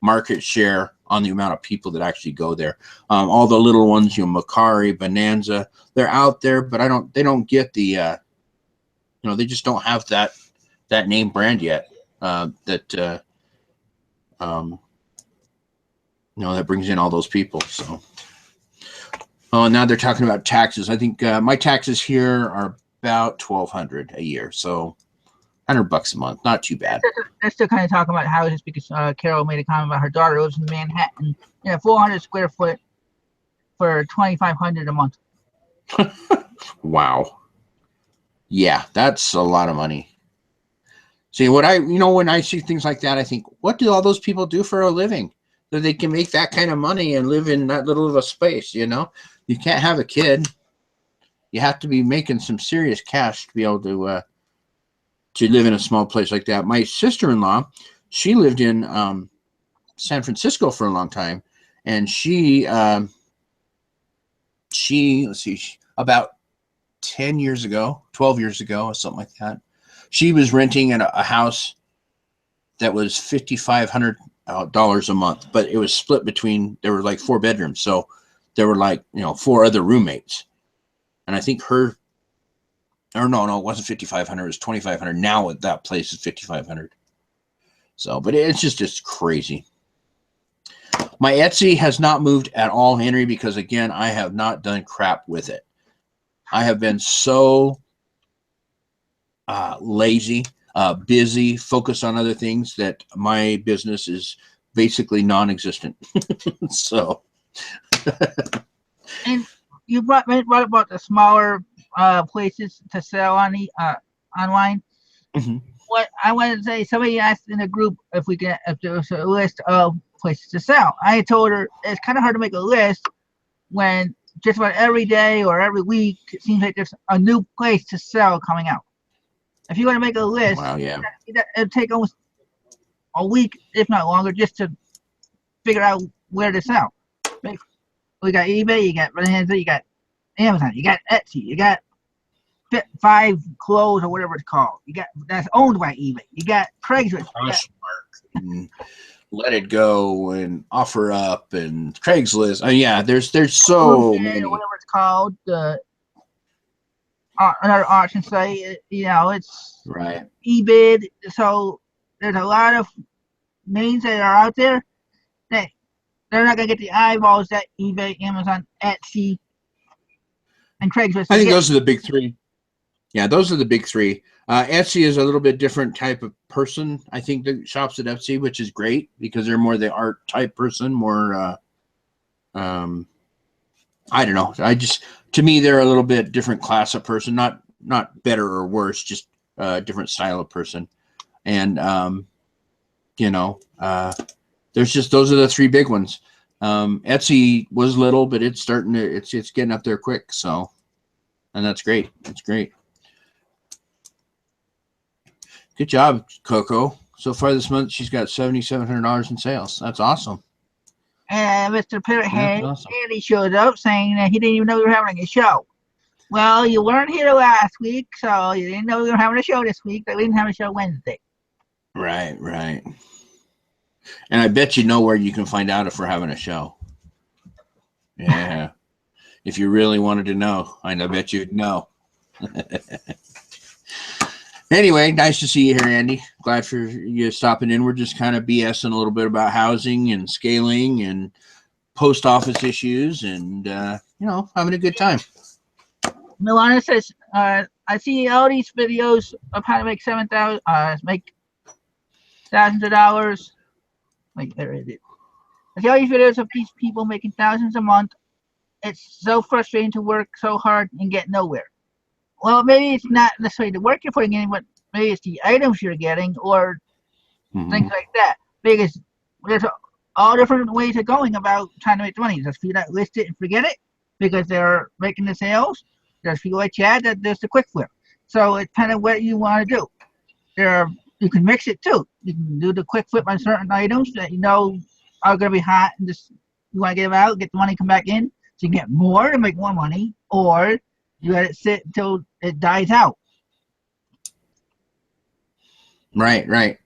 market share on the amount of people that actually go there. All the little ones, you know, Macari, Bonanza, they're out there, but they don't get the, you know, they just don't have that name brand yet. You know, that brings in all those people. So, oh, now they're talking about taxes. I think my taxes here are about $1,200 a year, so $100 a month, not too bad. They're still kind of talking about houses because Carol made a comment about her daughter lives in Manhattan, 400 square foot for $2,500 a month. Wow. Yeah, that's a lot of money. See, when I see things like that, I think, what do all those people do for a living that they can make that kind of money and live in that little of a space? You know, you can't have a kid. You have to be making some serious cash to be able to live in a small place like that. My sister-in-law, she lived in San Francisco for a long time, and she let's see, about 10 years ago, 12 years ago, or something like that, she was renting in a house that was $5,500 a month, but it was split between, there were like 4 bedrooms, so there were like 4 other roommates, and I think no, it wasn't $5,500, it was $2,500. Now that place is $5,500. So, but it's just crazy. My Etsy has not moved at all, Henry, because again, I have not done crap with it. I have been so lazy, busy, focused on other things that my business is basically non-existent. So, and you brought about the smaller places to sell on the online. Mm-hmm. What I wanted to say, somebody asked in a group if there was a list of places to sell. I told her it's kind of hard to make a list when just about every day or every week it seems like there's a new place to sell coming out. If you want to make a list, wow, yeah, it'd take almost a week, if not longer, just to figure out where to sell. We got eBay, you got Bonanza, you got Amazon, you got Etsy, you got Five Clothes or whatever it's called. You got that's owned by eBay. You got Craigslist. And Let It Go and Offer Up and Craigslist. Oh yeah, there's so many. Whatever it's called, another auction site. It's right. eBid. So there's a lot of names that are out there that they're not gonna get the eyeballs that eBay, Amazon, Etsy, and Craigslist. I think those are the big 3. Yeah, those are the big 3. Etsy is a little bit different type of person, I think, that shops at Etsy, which is great because they're more the art type person, more I don't know. To me, they're a little bit different class of person, not better or worse, just a different style of person. And those are the 3 big ones. Etsy was little, but it's getting up there quick. So, and that's great. That's great. Good job, Coco. So far this month, she's got $7,700 in sales. That's awesome. And Mr. Pitterhead, That's awesome. Andy showed up saying that he didn't even know we were having a show. Well, you weren't here last week, so you didn't know we were having a show this week, but we didn't have a show Wednesday. Right, right. And I bet you know where you can find out if we're having a show. Yeah. If you really wanted to know, I bet you'd know. Anyway, nice to see you here, Andy. Glad for you stopping in. We're just kind of BSing a little bit about housing and scaling and post office issues and, having a good time. Milana says, I see all these videos of how to make make thousands of dollars. Wait, there it is. I see all these videos of these people making thousands a month. It's so frustrating to work so hard and get nowhere. Well, maybe it's not necessarily the work you're putting in, but maybe it's the items you're getting or things like that. Because there's all different ways of going about trying to make money. There's people that list it and forget it because they're making the sales. There's people like Chad that does the quick flip. So it's kind of what you want to do. You can mix it too. You can do the quick flip on certain items that you know are going to be hot and just you want to get them out, get the money, come back in, so you can get more and make more money, or you let it sit until it dies out. Right, right.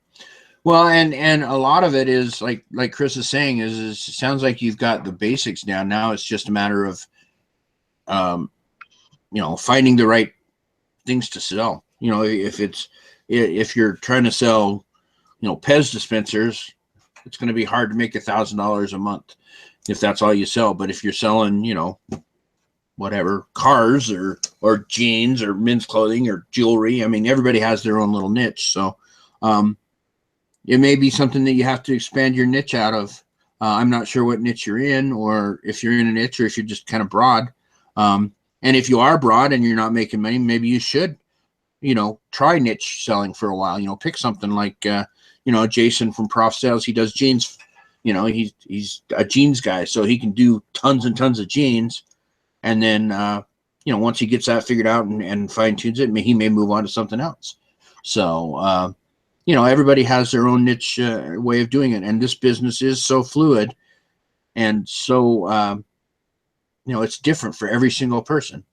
Well, and a lot of it is like Chris is saying is it sounds like you've got the basics down. Now it's just a matter of, finding the right things to sell. If you're trying to sell, Pez dispensers, it's going to be hard to make $1,000 a month if that's all you sell. But if you're selling, whatever, cars or jeans or men's clothing or jewelry, I mean, everybody has their own little niche. So it may be something that you have to expand your niche out of. I'm not sure what niche you're in, or if you're in a niche, or if you're just kind of broad. And if you are broad and you're not making money, maybe you should, try niche selling for a while. Pick something like, Jason from Prof Sales. He does jeans. He's a jeans guy, so he can do tons and tons of jeans. And then, once he gets that figured out and fine tunes it, he may move on to something else. So, everybody has their own niche way of doing it. And this business is so fluid and so, it's different for every single person.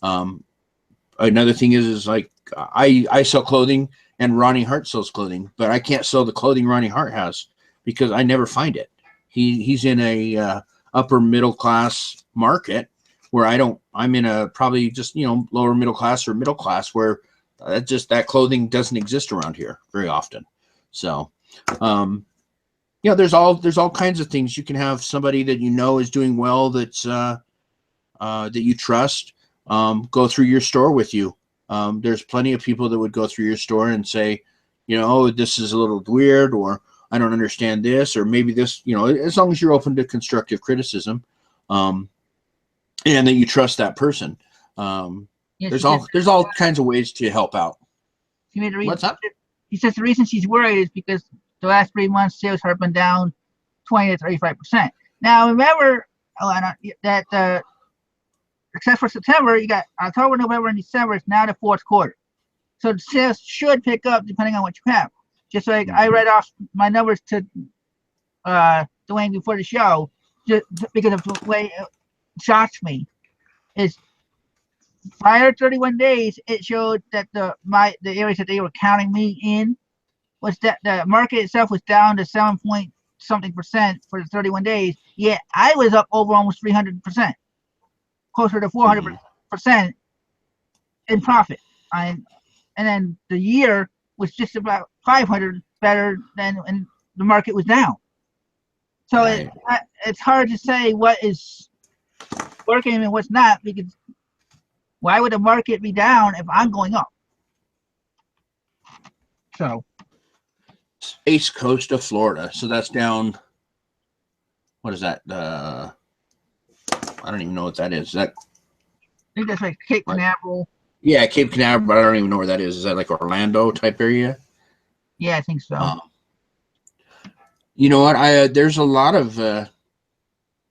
Another thing is like I sell clothing and Ronnie Hart sells clothing, but I can't sell the clothing Ronnie Hart has because I never find it. He's in a upper middle class market where I'm in a probably just, lower middle class or middle class where that clothing doesn't exist around here very often. So, there's all kinds of things. You can have somebody that is doing well that's that you trust go through your store with you. There's plenty of people that would go through your store and say, this is a little weird, or I don't understand this, or maybe this, as long as you're open to constructive criticism, and that you trust that person. There's all kinds of ways to help out. What's up? He says the reason she's worried is because the last 3 months sales have been down 20 to 35%. Now remember that except for September, you got October, November, and December. It's now the fourth quarter, so the sales should pick up depending on what you have. Just like I read off my numbers to Dwayne before the show, just because of the way it shocks me, is prior 31 days, it showed that the areas that they were counting me in was that the market itself was down to 7 point something percent for the 31 days. Yet I was up over almost 300%, closer to 400% in profit. And then the year was just about 500 better than when the market was down. So right. It's hard to say what is working and what's not, because why would the market be down if I'm going up? So East coast of Florida, so that's down. What is that? I don't even know what that is. Is that? I think that's like Cape Canaveral. Yeah, Cape Canaveral, but I don't even know where that is. Is that like Orlando type area? Yeah, I think so. You know what? There's a lot of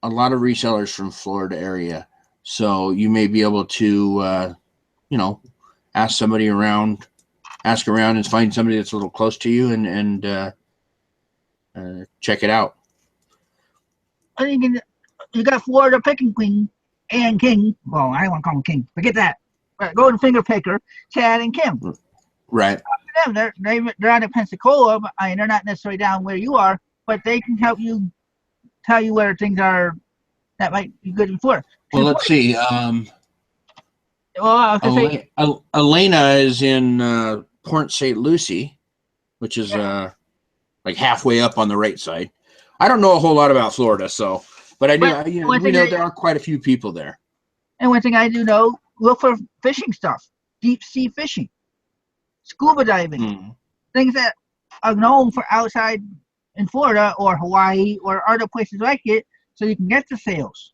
resellers from Florida area, so you may be able to, ask somebody around ask around and find somebody that's a little close to you and check it out. And you got Florida picking queen and king. Well, I don't want to call him king. Forget that. But golden finger picker, Chad and Kim. Right. They're out of Pensacola, but they're not necessarily down where you are, but they can help you tell you where things are that might be good in Florida. Well, let's see. Elena is in Port St. Lucie, which is like halfway up on the right side. I don't know a whole lot about Florida, so, but I do. We know there are quite a few people there. And one thing I do know, look for fishing stuff, deep sea fishing, scuba diving, things that are known for outside in Florida or Hawaii or other places like it, so you can get the sales.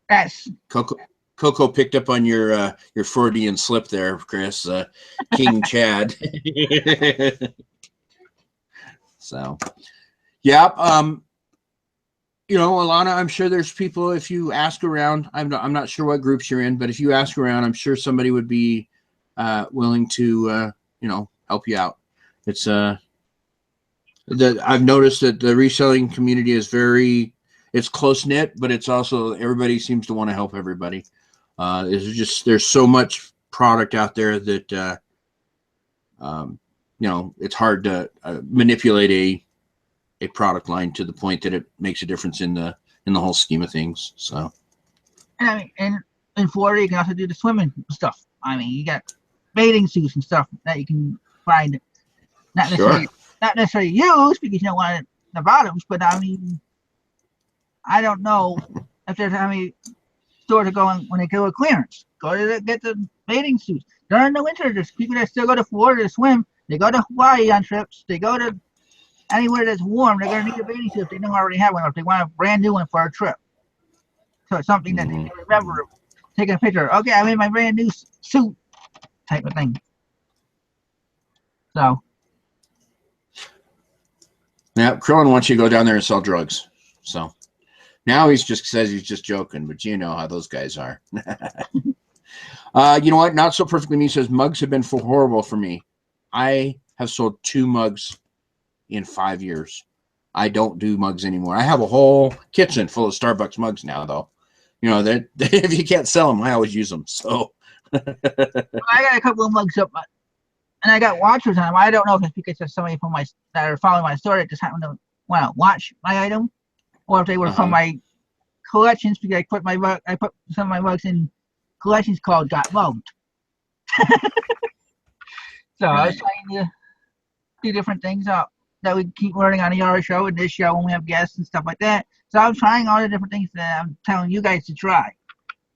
That's Coco picked up on your Freudian slip there, Chris. King Chad. So, yeah. Alana, I'm sure there's people. If you ask around, I'm not sure what groups you're in, but if you ask around, I'm sure somebody would be willing to help you out. It's I've noticed that the reselling community is it's close knit, but it's also everybody seems to want to help everybody. There's so much product out there that it's hard to manipulate a product line to the point that it makes a difference in the whole scheme of things. So, and in Florida, you can also do the swimming stuff. You got bathing suits and stuff that you can find, not necessarily use because you don't want the bottoms, but I don't know if there's any store to go when they go to clearance. Go to get the bathing suits. During the winter, there's people that still go to Florida to swim. They go to Hawaii on trips. They go to anywhere that's warm. They're going to need a bathing suit if they don't already have one, or if they want a brand new one for a trip. So it's something that they can remember. Taking a picture. Okay, I'm in my brand new suit type of thing. So. Now, Krillin wants you to go down there and sell drugs. So. Now he just says he's just joking, but you know how those guys are. You know what? Not So Perfectly Me says, mugs have been horrible for me. I have sold 2 mugs in 5 years. I don't do mugs anymore. I have a whole kitchen full of Starbucks mugs now, though. That if you can't sell them, I always use them. So I got a couple of mugs up, and I got watchers on them. I don't know if it's because there's somebody that are following my story that just happened to want to watch my item, or if they were from my collections, because I put some of my mugs in collections called Got Mugged. So I was trying to do different things that we keep learning on the RA show and this show when we have guests and stuff like that. So I'm trying all the different things that I'm telling you guys to try.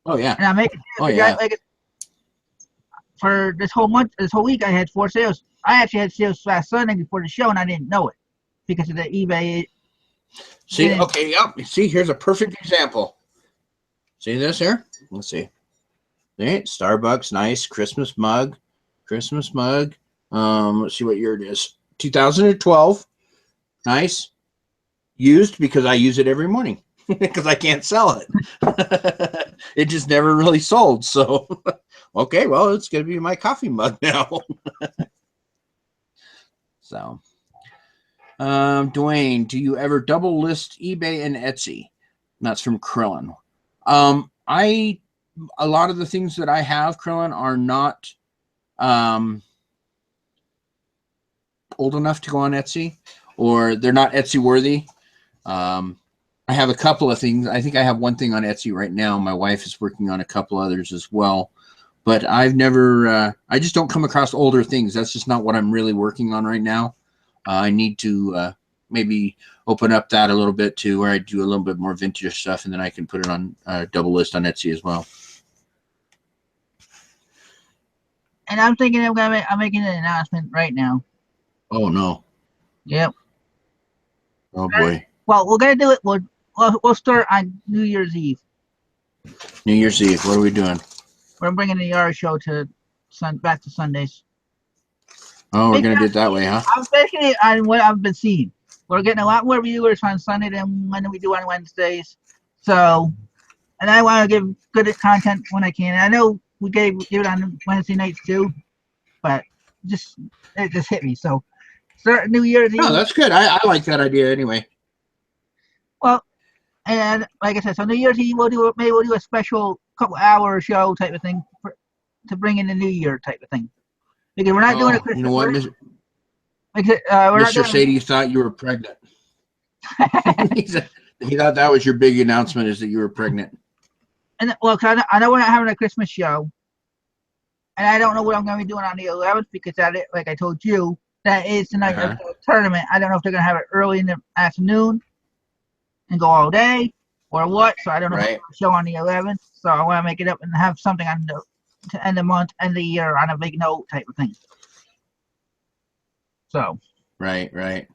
Oh yeah. And I'm making for this whole week I had 4 sales. I actually had sales last Sunday before the show and I didn't know it because of the eBay. See, okay, yep. See, here's a perfect example. See this here? Let's see. Right, Starbucks, nice Christmas mug. Let's see what year it is. 2012. Nice. Used because I use it every morning because I can't sell it. It just never really sold. So, okay, well, it's going to be my coffee mug now. So. Dwayne, do you ever double list eBay and Etsy? That's from Krillin. A lot of the things that I have, Krillin, are not old enough to go on Etsy, or they're not Etsy worthy. I have a couple of things. I think I have one thing on Etsy right now. My wife is working on a couple others as well, but I've never, I just don't come across older things. That's just not what I'm really working on right now. I need to maybe open up that a little bit to where I do a little bit more vintage stuff, and then I can put it on double list on Etsy as well. And I'm thinking I'm making an announcement right now. Oh no. Yep. Oh boy. Well, we're gonna do it. We'll start on New Year's Eve. New Year's Eve. What are we doing? We're bringing the Yara show back to Sundays. Oh, we're going to do it that way, huh? I'm basing it on what I've been seeing. We're getting a lot more viewers on Sunday than when we do on Wednesdays. So, and I want to give good content when I can. I know we give it on Wednesday nights too, but just it just hit me. So start New Year's Oh, Eve. that's good. I like that idea anyway. Well, and like I said, so New Year's Eve maybe we'll do a special couple hour show type of thing to bring in the New Year type of thing. Because we're not doing a Oh, you Christmas. know what, We're not Mr. doing. Sadie thought you were pregnant. He thought that was your big announcement, is that you were pregnant. And well, cause I know we're not having a Christmas show, and I don't know what I'm going to be doing on the 11th because like I told you, that is the night of the tournament. I don't know if they're going to have it early in the afternoon and go all day or what. So I don't know if Right. show on the 11th. So I want to make it up and have something on to end the month, end the year on a big note type of thing. So. Right.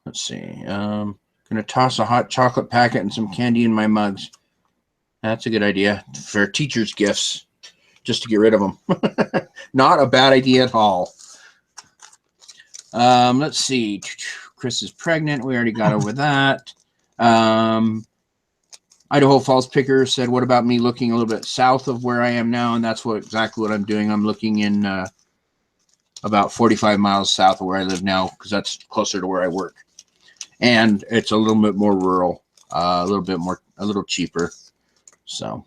Let's see. Gonna toss a hot chocolate packet and some candy in my mugs. That's a good idea for teachers' gifts, just to get rid of them. Not a bad idea at all. Let's see. Chris is pregnant. We already got over that. Idaho Falls Picker said, what about me looking a little bit south of where I am now? And that's exactly what I'm doing. I'm looking in about 45 miles south of where I live now, because that's closer to where I work. And it's a little bit more rural, a little cheaper. So,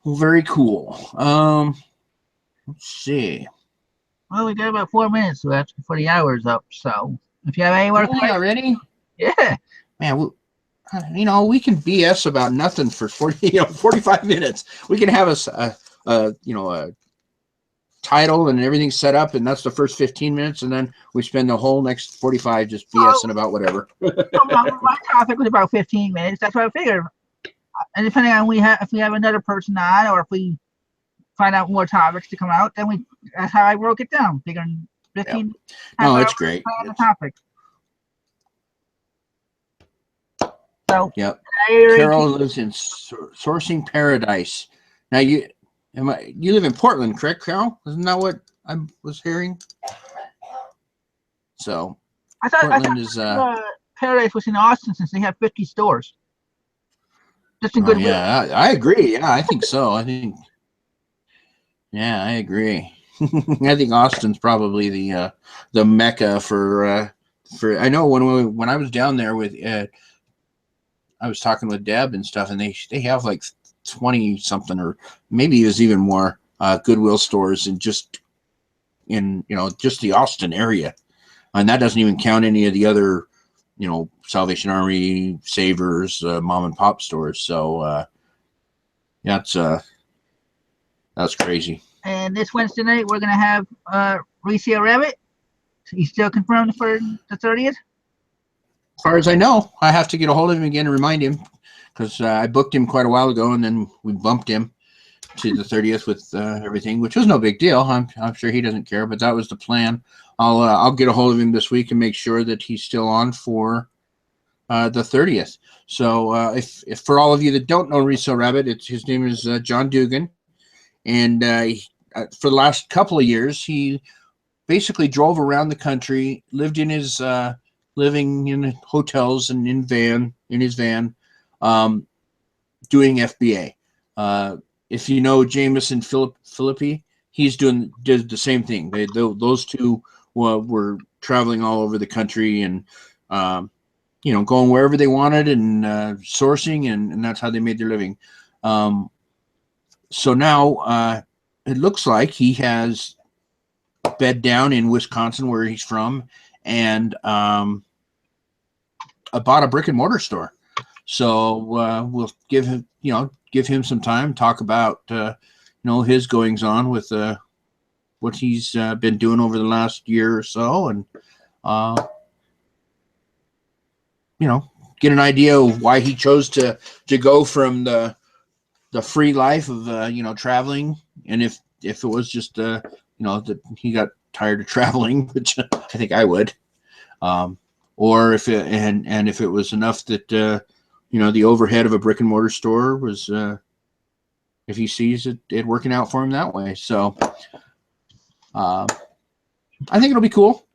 very cool. Let's see. Well, we got about 4 minutes left before the hour's up. So, if you have any more questions, already? Yeah. Man, we can BS about nothing for 45 minutes. We can have a title and everything set up, and that's the first 15 minutes, and then we spend the whole next 45 just BSing about whatever. My topic was about 15 minutes. That's what I figured. And depending on if we have another person on, or if we find out more topics to come out, then that's how I broke it down. Figuring 15. Yep. No, it's great. The topic. So, yep. Carol lives in sourcing paradise. Now you live in Portland, correct, Carol? Isn't that what I was hearing? So I thought Paradise was in Austin, since they have 50 stores. Just in Goodwill. Yeah, I agree. Yeah, I think so. I agree. I think Austin's probably the mecca for. I know when I was down there with I was talking with Deb and stuff, and they have like 20 something, or maybe it was even more Goodwill stores just the Austin area, and that doesn't even count any of the other Salvation Army, Savers, mom and pop stores. So that's crazy. And this Wednesday night we're gonna have Resale Rabbit. He's still confirmed for the 30th. As far as I know, I have to get a hold of him again and remind him, because I booked him quite a while ago, and then we bumped him to the 30th with everything, which was no big deal. I'm sure he doesn't care, but that was the plan. I'll get a hold of him this week and make sure that he's still on for the 30th. So if for all of you that don't know Resale Rabbit, his name is John Dugan, and for the last couple of years he basically drove around the country, lived in his living in hotels and in his van, doing FBA. If you know Jameson Philippi, did the same thing. Those two were traveling all over the country and going wherever they wanted and sourcing, and that's how they made their living. So now it looks like he has bed down in Wisconsin, where he's from, and bought a brick and mortar store. So we'll give him some time, talk about his goings on with what he's been doing over the last year or so, and get an idea of why he chose to go from the free life of traveling, and if it was just that he got tired of traveling, which I think I would, or if it was enough that the overhead of a brick and mortar store was if he sees it working out for him that way. So I think it'll be cool.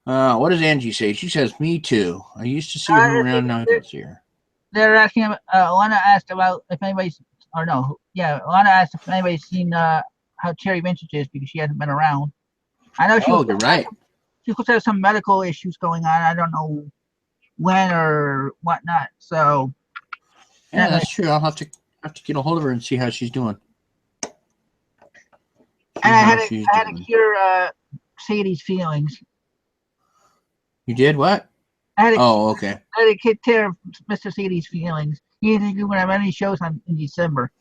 What does Angie say? She says, me too. I used to see her around, now I don't see her. They're asking, Lana asked about if anybody's or no, yeah, Lana asked if anybody's seen how Cherry Vintage is because she hasn't been around. I know Oh, you're right. she was supposed to have some medical issues going on. I don't know when or whatnot. So Yeah, that's true. I'll have to get a hold of her and see how she's doing. And I had to cure Sadie's feelings. You did what? Okay. I had to take care of Mr. Sadie's feelings. He didn't think we were going to have any shows in December.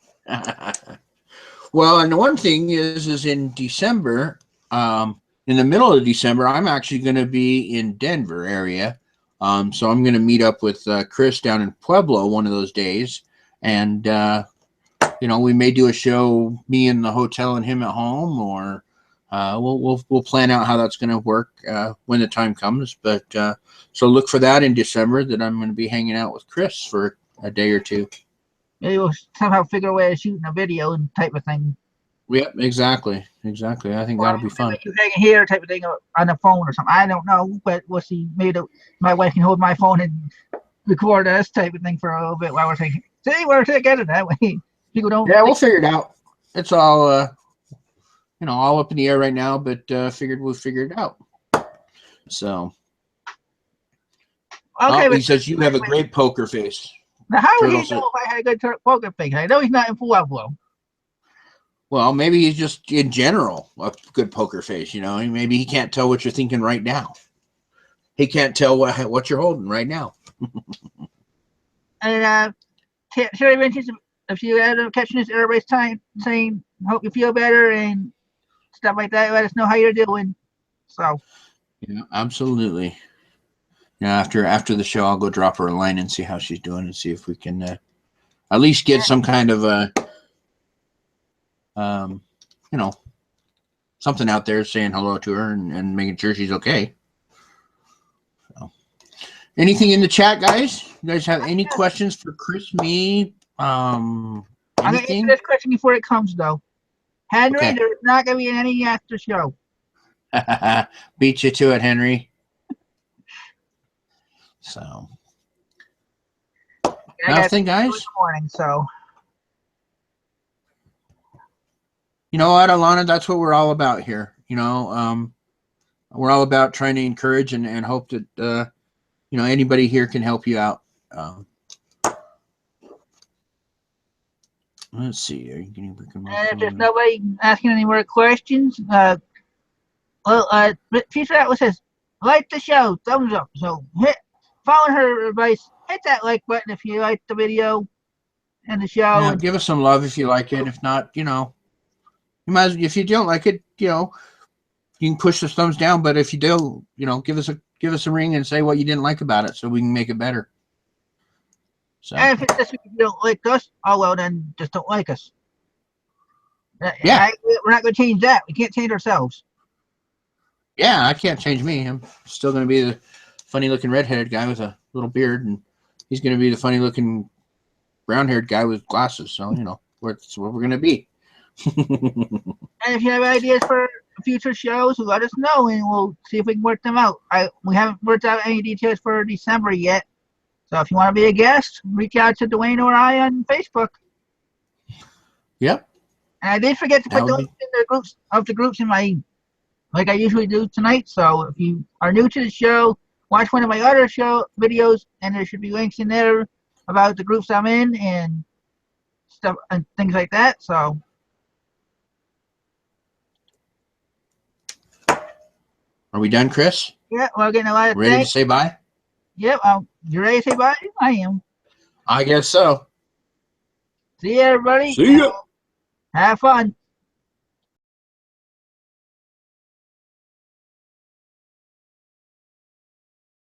Well, and the one thing is in December, in the middle of December, I'm actually going to be in Denver area. So I'm going to meet up with Chris down in Pueblo one of those days. And, we may do a show, me in the hotel and him at home, or we'll plan out how that's going to work when the time comes. But so look for that in December, that I'm going to be hanging out with Chris for a day or two. Maybe we'll somehow figure a way of shooting a video and type of thing. Yep, exactly. I think that'll be fun. You hang here type of thing on the phone or something. I don't know, but we'll see. Maybe my wife can hold my phone and record us type of thing for a little bit while we're thinking. See, we're together that way. People don't. Yeah, we'll figure it out. It's all all up in the air right now, but figured we'll figure it out. So. Okay, he says you have a great poker face. Now, how would he know if I had a good poker face? I know he's not in Pueblo. Well, maybe he's just in general a good poker face. Maybe he can't tell what you're thinking right now. He can't tell what you're holding right now. And Sherry mentions if you end up catching this, everybody's time saying, "Hope you feel better" and stuff like that. Let us know how you're doing. So. Yeah, absolutely. After the show, I'll go drop her a line and see how she's doing and see if we can at least get some kind of something out there saying hello to her and making sure she's okay. So, anything in the chat, guys? You guys have any questions for Chris, me? I'm going to answer this question before it comes, though. Henry, okay. There's not going to be any after show. Beat you to it, Henry. So, nothing, guys. Morning, so. You know what, Alana? That's what we're all about here. We're all about trying to encourage and hope that anybody here can help you out. Let's see. Are you getting? And if there's nobody asking any more questions, Future Atlas says, like the show, thumbs up. So follow her advice. Hit that like button if you like the video and the show. Yeah, give us some love if you like it. If not, you might. If you don't like it, you can push the thumbs down. But if you do, give us a ring and say what you didn't like about it, so we can make it better. So. And if it's just if you don't like us, then just don't like us. Yeah, we're not going to change that. We can't change ourselves. Yeah, I can't change me. I'm still going to be the funny-looking red-headed guy with a little beard, and he's going to be the funny-looking brown-haired guy with glasses. So, that's what we're going to be. And if you have ideas for future shows, let us know, and we'll see if we can work them out. We haven't worked out any details for December yet. So if you want to be a guest, reach out to Dwayne or I on Facebook. Yep. And I did forget to put the links in the groups in my, like I usually do tonight. So if you are new to the show, watch one of my other show videos, and there should be links in there about the groups I'm in and stuff and things like that. So. Are we done, Chris? Yeah, we're getting a lot of ready to say bye? Yep. You ready to say bye? I am. I guess so. See you, everybody. See ya. Have fun.